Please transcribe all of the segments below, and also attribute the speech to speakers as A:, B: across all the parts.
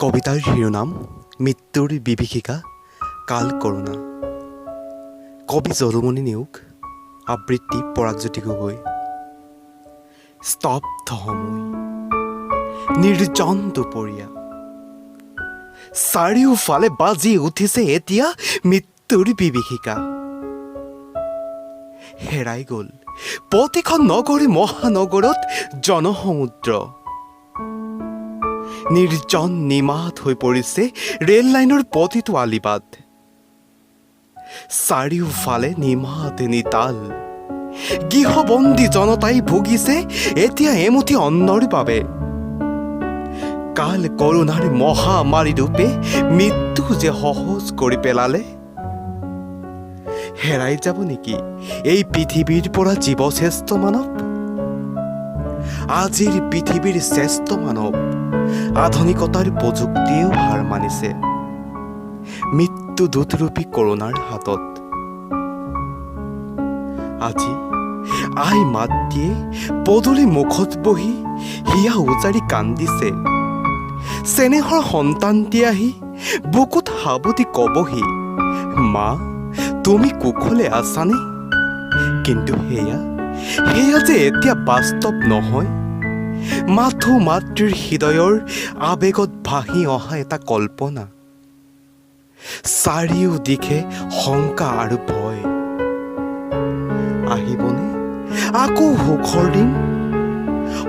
A: কবিতাৰ শিৰোনাম মৃত্যুৰ বিভীষিকা কাল কৰোণা। কবি যদুমণি নেওগ, আবৃত্তি পৰাগজ্যোতি গগৈ। স্তব্ধ সময়, নিৰ্জন দুপৰীয়া, চাৰিওফালে বাজি উঠিছে এতিয়া মৃত্যুৰ বিভীষিকা। হেৰাই গ'ল প্ৰতিখন নগৰী মহানগৰত জনসমুদ্ৰ। নিৰ্জন নিমাত হৈ পৰিছে ৰেল লাইনৰ প্ৰতিটো আলিবাট। চাৰিওফালে নিমাত নিতাল, গৃহবন্দী জনতাই ভুগিছে এতিয়া এমুঠি অন্নৰ বাবে। কাল কৰোণাৰ মহামাৰী ৰূপে মৃত্যু যে সহজ কৰি পেলালে। হেৰাই যাব নেকি এই পৃথিৱীৰ পৰা জীৱশ্ৰেষ্ঠ মানৱ? আজিৰ পৃথিৱীৰ শ্ৰেষ্ঠ মানৱ আধুনিকতাৰ প্ৰযুক্তিয়েও হাৰ মানিছে মৃত্যু দূতৰূপী কৰোণাৰ হাতত। আজি আই মাতৃয়ে পদূলি মুখত বহি হিয়া উজাৰি কান্দিছে। চেনেহৰ সন্তানটি আহি বুকুত সাবতি কবহি, মা তুমি কুশলে আছানে? কিন্তু সেয়া যে এতিয়া বাস্তৱ নহয়, মাথো মাতৃৰ হৃদয়ৰ আৱেগত ভাহি অহা এটা কল্পনা। চাৰিওদিশে শংকা আৰু ভয়। আহিবনে আকৌ সুখৰ দিন?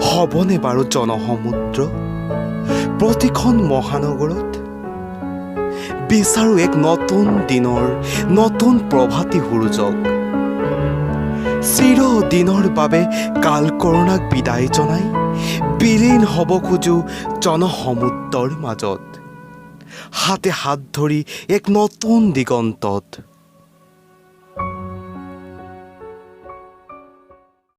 A: হ'বনে বাৰু জনসমুদ্ৰ প্ৰতিখন মহানগৰত? বিচাৰো এক নতুন দিনৰ নতুন প্ৰভাতী সূৰুজক। চিৰদিনৰ বাবে কাল কৰোণাক বিদায় জনাই বিলীন হ'ব খোজো জনসমুদ্ৰৰ মাজত, হাতে হাত ধৰি এক নতুন দিগন্তত।